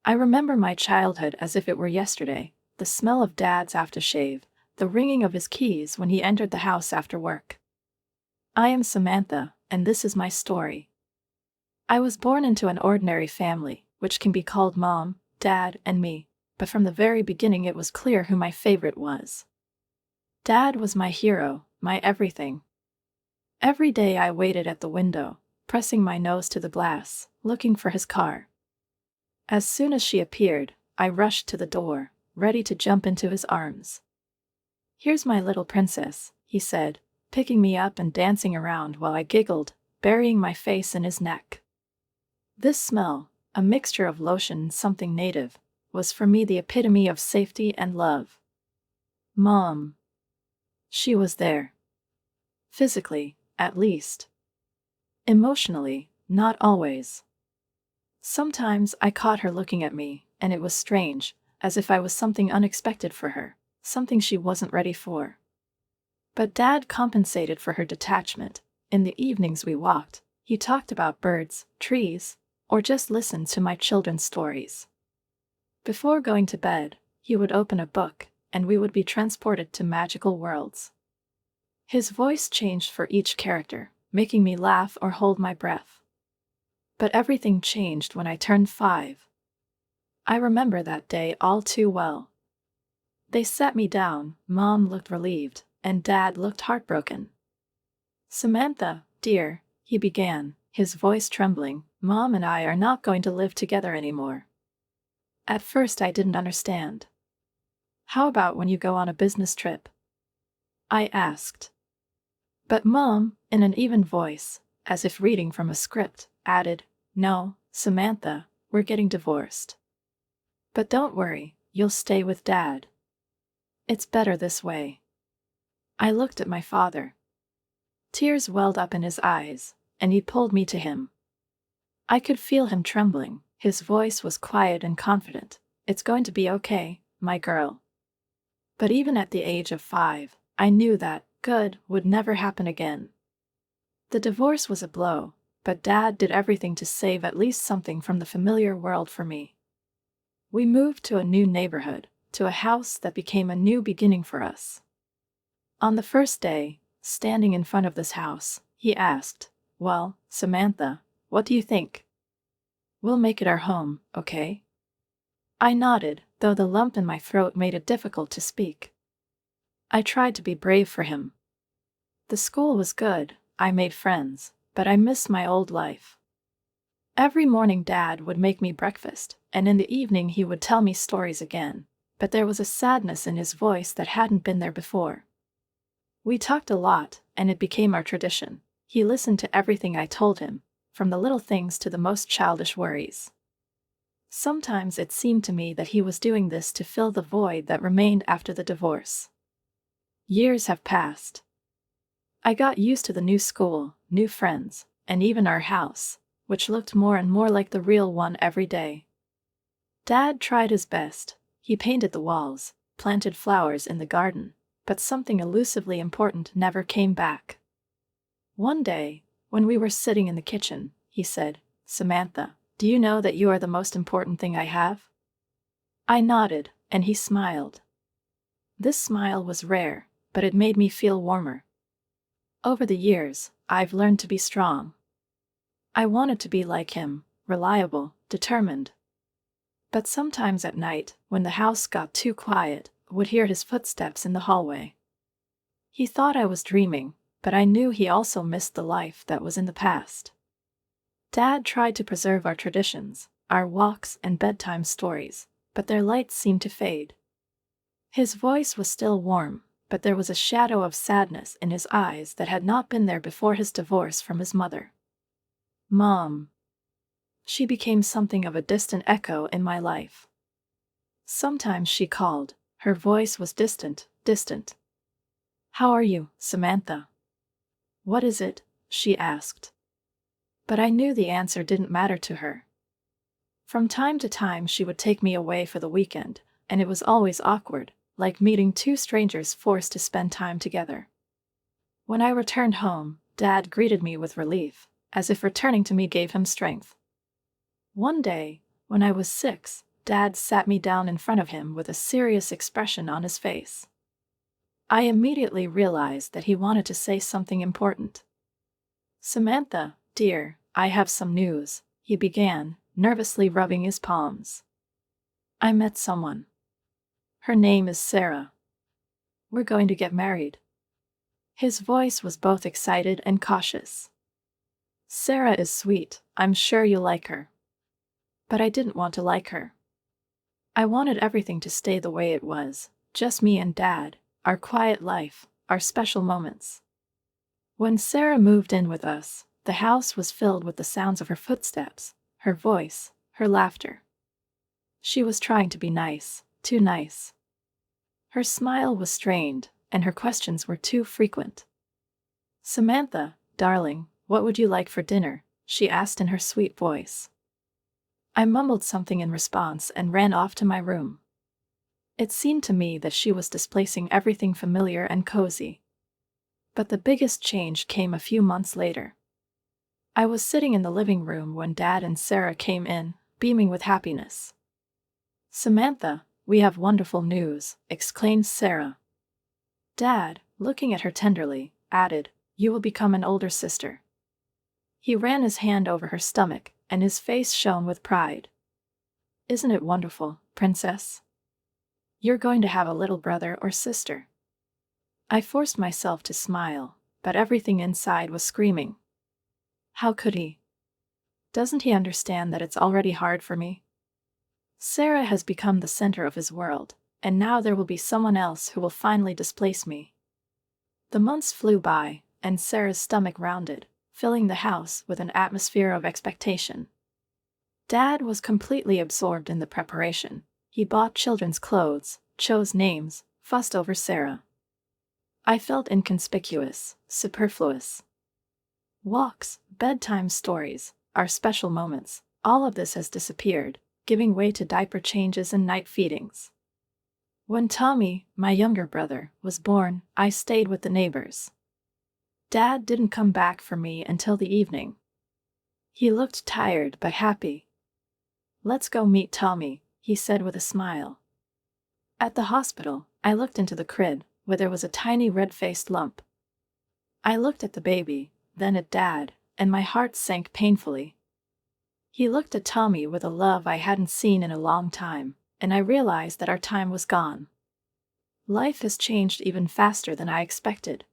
I remember my childhood as if it were yesterday, the smell of Dad's aftershave, the ringing of his keys when he entered the house after work. I am Samantha, and this is my story. I was born into an ordinary family, which can be called Mom, Dad, and me, but from the very beginning it was clear who my favorite was. Dad was my hero, my everything. Every day I waited at the window, pressing my nose to the glass, looking for his car. As soon as she appeared, I rushed to the door, ready to jump into his arms. "Here's my little princess," he said, picking me up and dancing around while I giggled, burying my face in his neck. This smell, a mixture of lotion and something native, was for me the epitome of safety and love. Mom. She was there. Physically, at least. Emotionally, not always. Sometimes I caught her looking at me, and it was strange, as if I was something unexpected for her, something she wasn't ready for. But Dad compensated for her detachment. In the evenings we walked, he talked about birds, trees, or just listened to my children's stories. Before going to bed, he would open a book, and we would be transported to magical worlds. His voice changed for each character, making me laugh or hold my breath. But everything changed when I turned 5. I remember that day all too well. They sat me down, Mom looked relieved, and Dad looked heartbroken. "Samantha, dear," he began, his voice trembling, "Mom and I are not going to live together anymore." At first I didn't understand. "How about when you go on a business trip?" I asked. But Mom, in an even voice, as if reading from a script, added, "No, Samantha, we're getting divorced. But don't worry, you'll stay with Dad. It's better this way." I looked at my father. Tears welled up in his eyes, and he pulled me to him. I could feel him trembling. His voice was quiet and confident. "It's going to be okay, my girl." But even at the age of 5, I knew that good would never happen again. The divorce was a blow, but Dad did everything to save at least something from the familiar world for me. We moved to a new neighborhood, to a house that became a new beginning for us. On the first day, standing in front of this house, he asked, "Well, Samantha, what do you think? We'll make it our home, okay?" I nodded, though the lump in my throat made it difficult to speak. I tried to be brave for him. The school was good, I made friends, but I missed my old life. Every morning Dad would make me breakfast, and in the evening he would tell me stories again, but there was a sadness in his voice that hadn't been there before. We talked a lot, and it became our tradition. He listened to everything I told him, from the little things to the most childish worries. Sometimes it seemed to me that he was doing this to fill the void that remained after the divorce. Years have passed. I got used to the new school, new friends, and even our house, which looked more and more like the real one every day. Dad tried his best. He painted the walls, planted flowers in the garden, but something elusively important never came back. One day, when we were sitting in the kitchen, he said, "Samantha, do you know that you are the most important thing I have?" I nodded, and he smiled. This smile was rare, but it made me feel warmer. Over the years, I've learned to be strong. I wanted to be like him, reliable, determined. But sometimes at night, when the house got too quiet, I would hear his footsteps in the hallway. He thought I was dreaming, but I knew he also missed the life that was in the past. Dad tried to preserve our traditions, our walks and bedtime stories, but their lights seemed to fade. His voice was still warm, but there was a shadow of sadness in his eyes that had not been there before his divorce from his mother. Mom. She became something of a distant echo in my life. Sometimes she called. Her voice was distant, distant. "How are you, Samantha?" "What is it?" she asked. But I knew the answer didn't matter to her. From time to time she would take me away for the weekend, and it was always awkward, like meeting two strangers forced to spend time together. When I returned home, Dad greeted me with relief, as if returning to me gave him strength. One day, when I was 6, Dad sat me down in front of him with a serious expression on his face. I immediately realized that he wanted to say something important. "Samantha, dear, I have some news," he began, nervously rubbing his palms. "I met someone. Her name is Sarah. We're going to get married." His voice was both excited and cautious. "Sarah is sweet, I'm sure you'll like her." But I didn't want to like her. I wanted everything to stay the way it was, just me and Dad, our quiet life, our special moments. When Sarah moved in with us, the house was filled with the sounds of her footsteps, her voice, her laughter. She was trying to be nice, too nice. Her smile was strained, and her questions were too frequent. "Samantha, darling, what would you like for dinner?" she asked in her sweet voice. I mumbled something in response and ran off to my room. It seemed to me that she was displacing everything familiar and cozy. But the biggest change came a few months later. I was sitting in the living room when Dad and Sarah came in, beaming with happiness. "Samantha, we have wonderful news," exclaimed Sarah. Dad, looking at her tenderly, added, "You will become an older sister." He ran his hand over her stomach, and his face shone with pride. "Isn't it wonderful, princess? You're going to have a little brother or sister." I forced myself to smile, but everything inside was screaming. How could he? Doesn't he understand that it's already hard for me? Sarah has become the center of his world, and now there will be someone else who will finally displace me. The months flew by, and Sarah's stomach rounded, filling the house with an atmosphere of expectation. Dad was completely absorbed in the preparation. He bought children's clothes, chose names, fussed over Sarah. I felt inconspicuous, superfluous. Walks, bedtime stories, our special moments, all of this has disappeared, giving way to diaper changes and night feedings. When Tommy, my younger brother, was born, I stayed with the neighbors. Dad didn't come back for me until the evening. He looked tired but happy. "Let's go meet Tommy," he said with a smile. At the hospital, I looked into the crib, where there was a tiny red-faced lump. I looked at the baby, then at Dad, and my heart sank painfully. He looked at Tommy with a love I hadn't seen in a long time, and I realized that our time was gone. Life has changed even faster than I expected.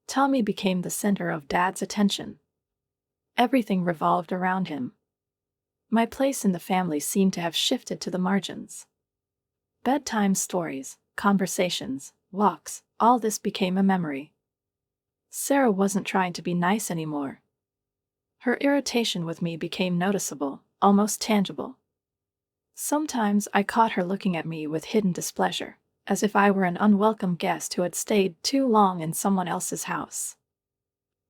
Tommy became the center of Dad's attention. Everything revolved around him. My place in the family seemed to have shifted to the margins. Bedtime stories, conversations, walks, all this became a memory. Sarah wasn't trying to be nice anymore. Her irritation with me became noticeable, almost tangible. Sometimes I caught her looking at me with hidden displeasure, as if I were an unwelcome guest who had stayed too long in someone else's house.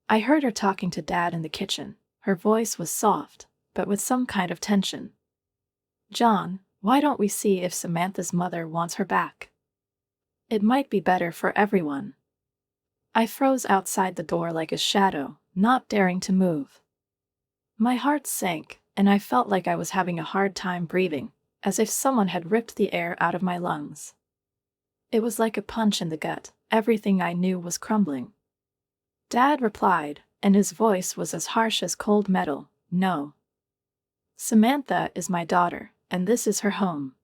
I heard her talking to Dad in the kitchen. Her voice was soft, but with some kind of tension. "John, why don't we see if Samantha's mother wants her back? It might be better for everyone." I froze outside the door like a shadow, not daring to move. My heart sank, and I felt like I was having a hard time breathing, as if someone had ripped the air out of my lungs. It was like a punch in the gut. Everything I knew was crumbling. Dad replied, and his voice was as harsh as cold metal, "No. Samantha is my daughter, and this is her home.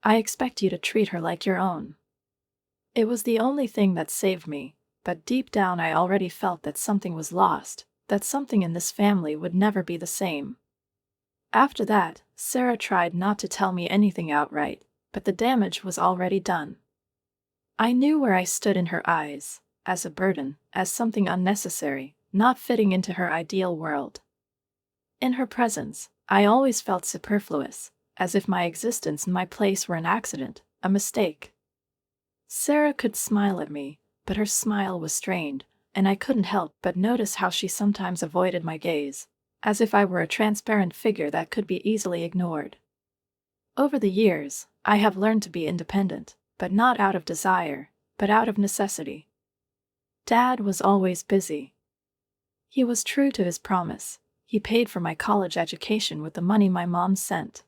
I expect you to treat her like your own." It was the only thing that saved me, but deep down I already felt that something was lost, that something in this family would never be the same. After that, Sarah tried not to tell me anything outright, but the damage was already done. I knew where I stood in her eyes, as a burden, as something unnecessary, not fitting into her ideal world. In her presence, I always felt superfluous, as if my existence and my place were an accident, a mistake. Sarah could smile at me, but her smile was strained, and I couldn't help but notice how she sometimes avoided my gaze, as if I were a transparent figure that could be easily ignored. Over the years, I have learned to be independent, but not out of desire, but out of necessity. Dad was always busy. He was true to his promise. He paid for my college education with the money my mom sent.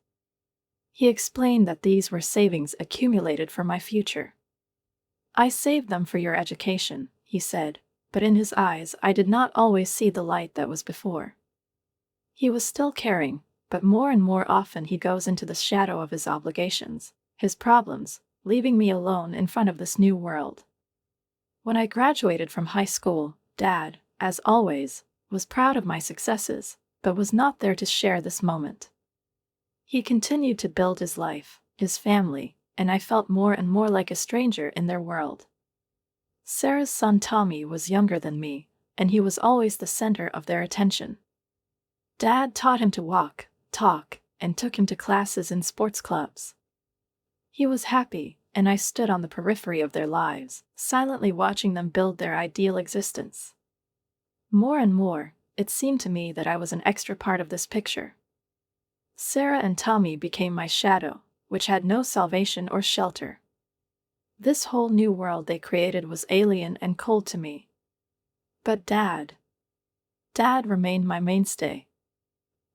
He explained that these were savings accumulated for my future. I saved them for your education, he said, but in his eyes I did not always see the light that was before. He was still caring, but more and more often he goes into the shadow of his obligations, his problems, leaving me alone in front of this new world. When I graduated from high school, Dad, as always, was proud of my successes, but was not there to share this moment. He continued to build his life, his family, and I felt more and more like a stranger in their world. Sarah's son Tommy was younger than me, and he was always the center of their attention. Dad taught him to walk, talk, and took him to classes in sports clubs. He was happy, and I stood on the periphery of their lives, silently watching them build their ideal existence. More and more, it seemed to me that I was an extra part of this picture. Sarah and Tommy became my shadow, which had no salvation or shelter. This whole new world they created was alien and cold to me. But Dad remained my mainstay.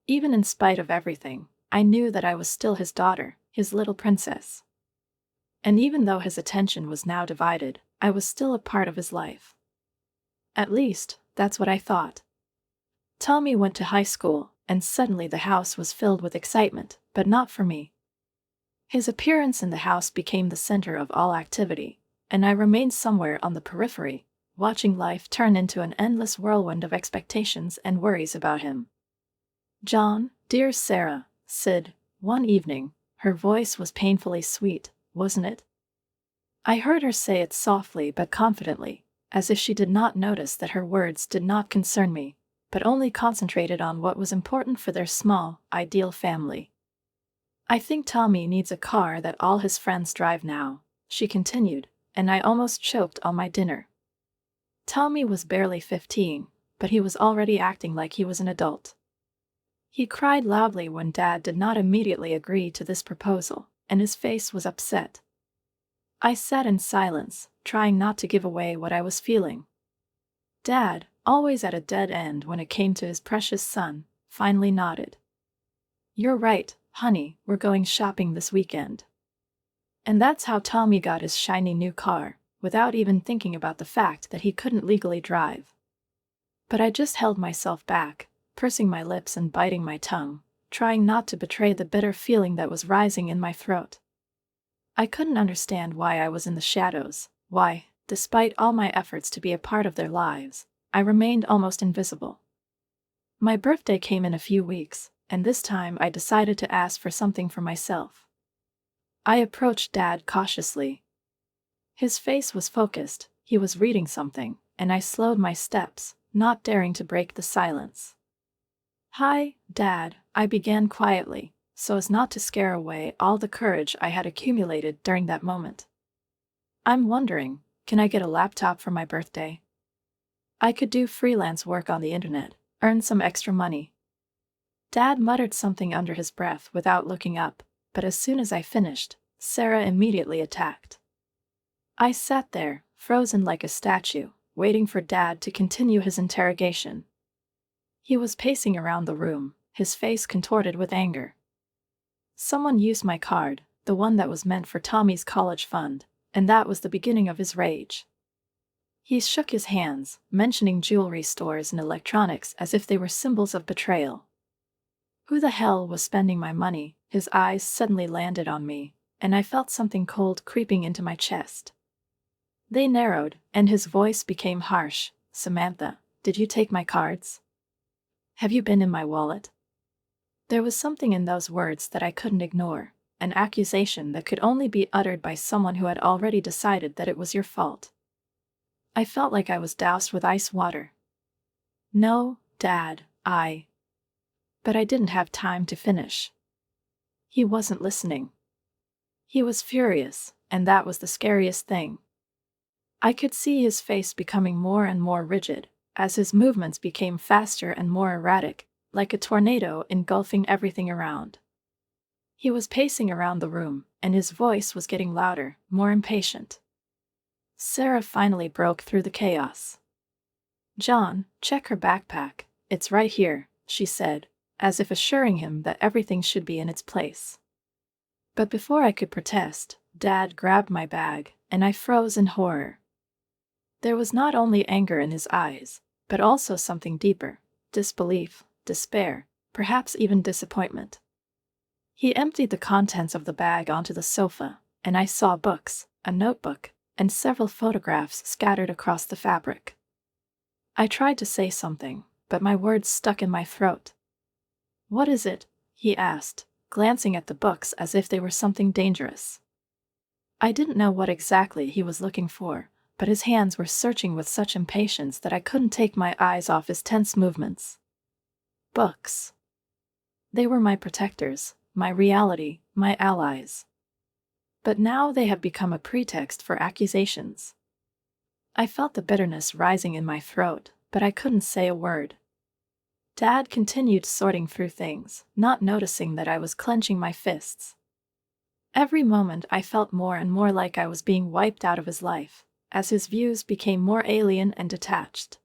Even in spite of everything, I knew that I was still his daughter, his little princess. And even though his attention was now divided, I was still a part of his life. At least, that's what I thought. Tommy went to high school, and suddenly the house was filled with excitement, but not for me. His appearance in the house became the center of all activity, and I remained somewhere on the periphery, watching life turn into an endless whirlwind of expectations and worries about him. "John, dear Sarah," said, one evening, her voice was painfully sweet, wasn't it? I heard her say it softly but confidently, as if she did not notice that her words did not concern me, but only concentrated on what was important for their small, ideal family. "I think Tommy needs a car that all his friends drive now," she continued, and I almost choked on my dinner. Tommy was barely 15, but he was already acting like he was an adult. He cried loudly when Dad did not immediately agree to this proposal, and his face was upset. I sat in silence, trying not to give away what I was feeling. Dad, always at a dead end when it came to his precious son, finally nodded. "You're right, honey, we're going shopping this weekend." And that's how Tommy got his shiny new car, without even thinking about the fact that he couldn't legally drive. But I just held myself back, pursing my lips and biting my tongue, trying not to betray the bitter feeling that was rising in my throat. I couldn't understand why I was in the shadows, why, despite all my efforts to be a part of their lives, I remained almost invisible. My birthday came in a few weeks, and this time I decided to ask for something for myself. I approached Dad cautiously. His face was focused, he was reading something, and I slowed my steps, not daring to break the silence. "Hi, Dad," I began quietly, so as not to scare away all the courage I had accumulated during that moment. "I'm wondering, can I get a laptop for my birthday? I could do freelance work on the internet, earn some extra money." Dad muttered something under his breath without looking up, but as soon as I finished, Sarah immediately attacked. I sat there, frozen like a statue, waiting for Dad to continue his interrogation. He was pacing around the room, his face contorted with anger. Someone used my card, the one that was meant for Tommy's college fund, and that was the beginning of his rage. He shook his hands, mentioning jewelry stores and electronics as if they were symbols of betrayal. Who the hell was spending my money? His eyes suddenly landed on me, and I felt something cold creeping into my chest. They narrowed, and his voice became harsh. "Samantha, did you take my cards? Have you been in my wallet?" There was something in those words that I couldn't ignore, an accusation that could only be uttered by someone who had already decided that it was your fault. I felt like I was doused with ice water. "No, Dad, But I didn't have time to finish. He wasn't listening. He was furious, and that was the scariest thing. I could see his face becoming more and more rigid, as his movements became faster and more erratic, like a tornado engulfing everything around. He was pacing around the room, and his voice was getting louder, more impatient. Sarah finally broke through the chaos. "John, check her backpack, it's right here," she said, as if assuring him that everything should be in its place. But before I could protest, Dad grabbed my bag, and I froze in horror. There was not only anger in his eyes, but also something deeper: disbelief, despair, perhaps even disappointment. He emptied the contents of the bag onto the sofa, and I saw books, a notebook, and several photographs scattered across the fabric. I tried to say something, but my words stuck in my throat. "What is it?" he asked, glancing at the books as if they were something dangerous. I didn't know what exactly he was looking for, but his hands were searching with such impatience that I couldn't take my eyes off his tense movements. Books. They were my protectors, my reality, my allies. But now they have become a pretext for accusations. I felt the bitterness rising in my throat, but I couldn't say a word. Dad continued sorting through things, not noticing that I was clenching my fists. Every moment I felt more and more like I was being wiped out of his life, as his views became more alien and detached.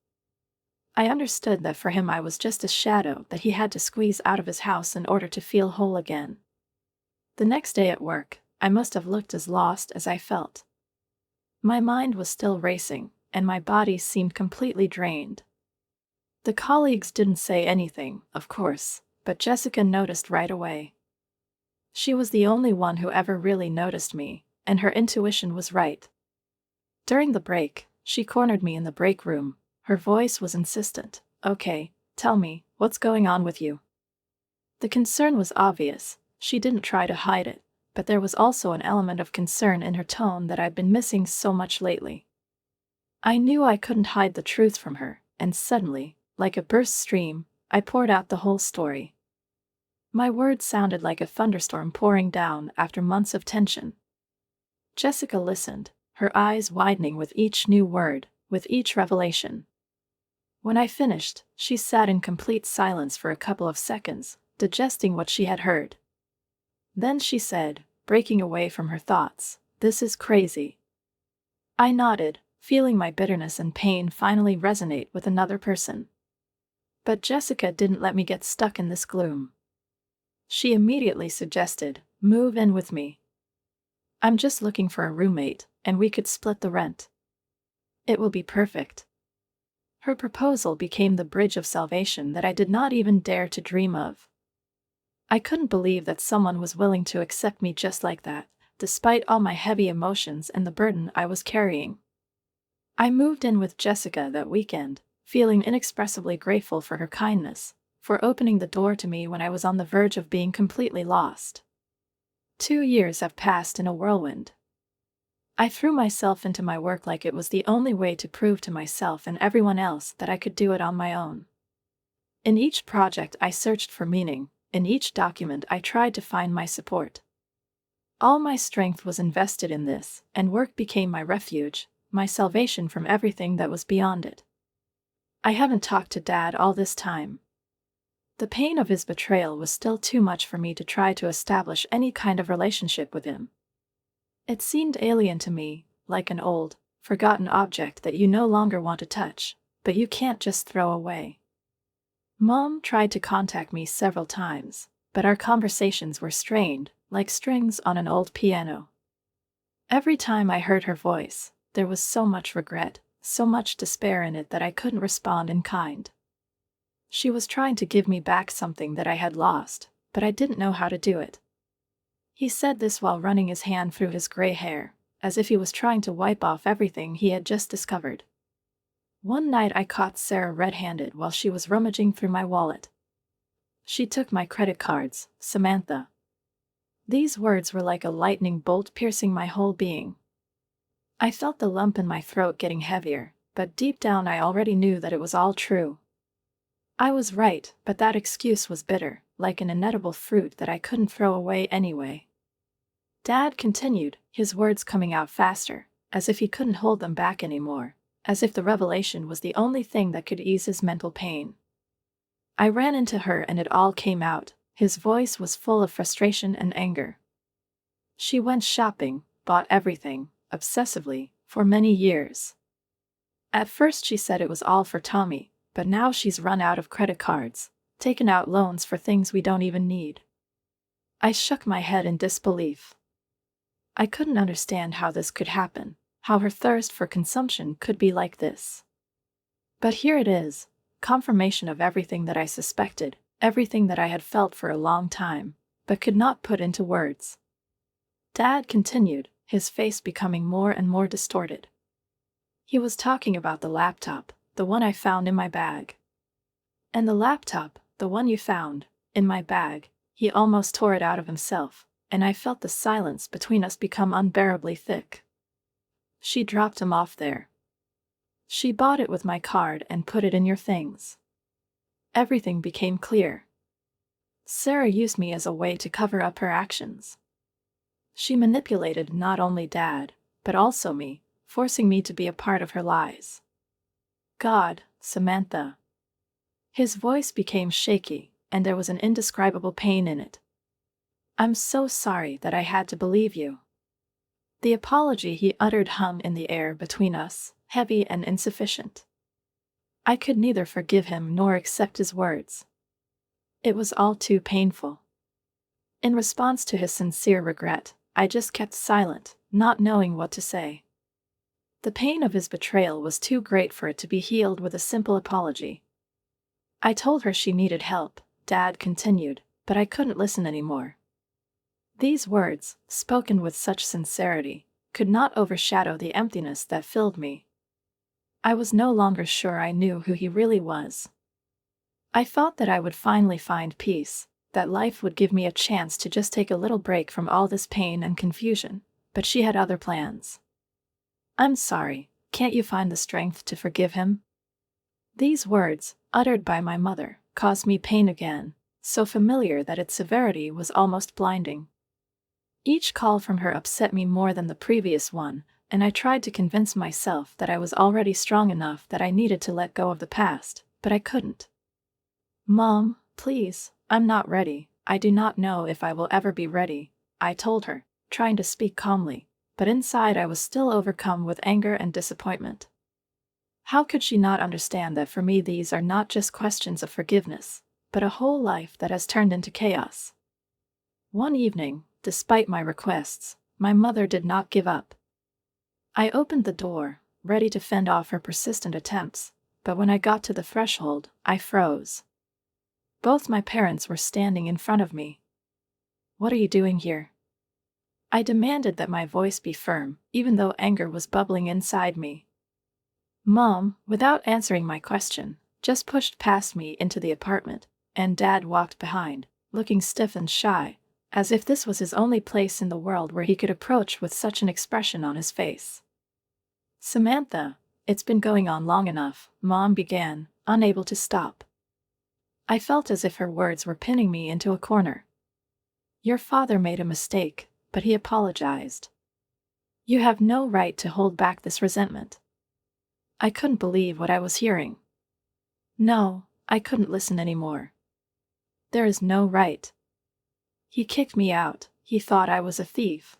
I understood that for him I was just a shadow that he had to squeeze out of his house in order to feel whole again. The next day at work, I must have looked as lost as I felt. My mind was still racing, and my body seemed completely drained. The colleagues didn't say anything, of course, but Jessica noticed right away. She was the only one who ever really noticed me, and her intuition was right. During the break, she cornered me in the break room. Her voice was insistent. "Okay, tell me, what's going on with you?" The concern was obvious. She didn't try to hide it, but there was also an element of concern in her tone that I'd been missing so much lately. I knew I couldn't hide the truth from her, and suddenly, like a burst stream, I poured out the whole story. My words sounded like a thunderstorm pouring down after months of tension. Jessica listened, her eyes widening with each new word, with each revelation. When I finished, she sat in complete silence for a couple of seconds, digesting what she had heard. Then she said, breaking away from her thoughts, "This is crazy." I nodded, feeling my bitterness and pain finally resonate with another person. But Jessica didn't let me get stuck in this gloom. She immediately suggested, "Move in with me. I'm just looking for a roommate, and we could split the rent. It will be perfect." Her proposal became the bridge of salvation that I did not even dare to dream of. I couldn't believe that someone was willing to accept me just like that, despite all my heavy emotions and the burden I was carrying. I moved in with Jessica that weekend, feeling inexpressibly grateful for her kindness, for opening the door to me when I was on the verge of being completely lost. 2 years have passed in a whirlwind. I threw myself into my work like it was the only way to prove to myself and everyone else that I could do it on my own. In each project I searched for meaning, in each document I tried to find my support. All my strength was invested in this, and work became my refuge, my salvation from everything that was beyond it. I haven't talked to Dad all this time. The pain of his betrayal was still too much for me to try to establish any kind of relationship with him. It seemed alien to me, like an old, forgotten object that you no longer want to touch, but you can't just throw away. Mom tried to contact me several times, but our conversations were strained, like strings on an old piano. Every time I heard her voice, there was so much regret, so much despair in it that I couldn't respond in kind. She was trying to give me back something that I had lost, but I didn't know how to do it. He said this while running his hand through his gray hair, as if he was trying to wipe off everything he had just discovered. One night I caught Sarah red-handed while she was rummaging through my wallet. She took my credit cards, Samantha. These words were like a lightning bolt piercing my whole being. I felt the lump in my throat getting heavier, but deep down I already knew that it was all true. I was right, but that excuse was bitter, like an inedible fruit that I couldn't throw away anyway. Dad continued, his words coming out faster, as if he couldn't hold them back anymore, as if the revelation was the only thing that could ease his mental pain. I ran into her and it all came out. His voice was full of frustration and anger. She went shopping, bought everything, obsessively, for many years. At first she said it was all for Tommy, but now she's run out of credit cards, taken out loans for things we don't even need. I shook my head in disbelief. I couldn't understand how this could happen, how her thirst for consumption could be like this. But here it is, confirmation of everything that I suspected, everything that I had felt for a long time, but could not put into words. Dad continued, his face becoming more and more distorted. He was talking about the laptop, the one I found in my bag. And the laptop, the one you found, in my bag, he almost tore it out of himself, and I felt the silence between us become unbearably thick. She dropped him off there. She bought it with my card and put it in your things. Everything became clear. Sarah used me as a way to cover up her actions. She manipulated not only Dad, but also me, forcing me to be a part of her lies. God, Samantha. His voice became shaky, and there was an indescribable pain in it. I'm so sorry that I had to believe you. The apology he uttered hung in the air between us, heavy and insufficient. I could neither forgive him nor accept his words. It was all too painful. In response to his sincere regret, I just kept silent, not knowing what to say. The pain of his betrayal was too great for it to be healed with a simple apology. I told her she needed help, Dad continued, but I couldn't listen anymore. These words, spoken with such sincerity, could not overshadow the emptiness that filled me. I was no longer sure I knew who he really was. I thought that I would finally find peace, that life would give me a chance to just take a little break from all this pain and confusion, but she had other plans. I'm sorry, can't you find the strength to forgive him? These words, uttered by my mother, caused me pain again, so familiar that its severity was almost blinding. Each call from her upset me more than the previous one, and I tried to convince myself that I was already strong enough that I needed to let go of the past, but I couldn't. Mom, please, I'm not ready. I do not know if I will ever be ready, I told her, trying to speak calmly, but inside I was still overcome with anger and disappointment. How could she not understand that for me these are not just questions of forgiveness, but a whole life that has turned into chaos? One evening, despite my requests, my mother did not give up. I opened the door, ready to fend off her persistent attempts, but when I got to the threshold, I froze. Both my parents were standing in front of me. What are you doing here? I demanded that my voice be firm, even though anger was bubbling inside me. Mom, without answering my question, just pushed past me into the apartment, and Dad walked behind, looking stiff and shy, as if this was his only place in the world where he could approach with such an expression on his face. Samantha, it's been going on long enough, Mom began, unable to stop. I felt as if her words were pinning me into a corner. Your father made a mistake, but he apologized. You have no right to hold back this resentment. I couldn't believe what I was hearing. No, I couldn't listen anymore. There is no right. He kicked me out. He thought I was a thief.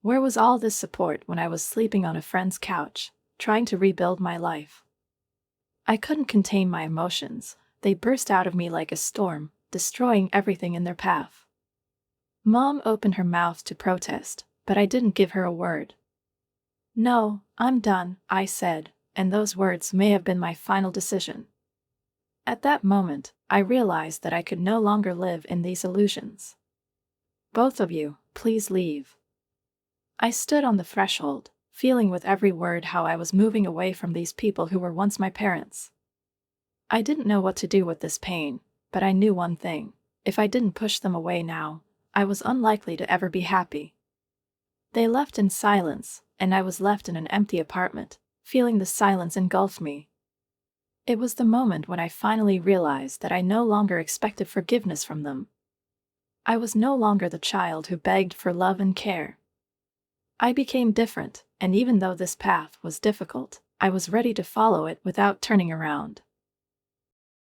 Where was all this support when I was sleeping on a friend's couch, trying to rebuild my life? I couldn't contain my emotions. They burst out of me like a storm, destroying everything in their path. Mom opened her mouth to protest, but I didn't give her a word. No, I'm done, I said, and those words may have been my final decision. At that moment, I realized that I could no longer live in these illusions. Both of you, please leave. I stood on the threshold, feeling with every word how I was moving away from these people who were once my parents. I didn't know what to do with this pain, but I knew one thing: if I didn't push them away now, I was unlikely to ever be happy. They left in silence, and I was left in an empty apartment, feeling the silence engulf me. It was the moment when I finally realized that I no longer expected forgiveness from them. I was no longer the child who begged for love and care. I became different, and even though this path was difficult, I was ready to follow it without turning around.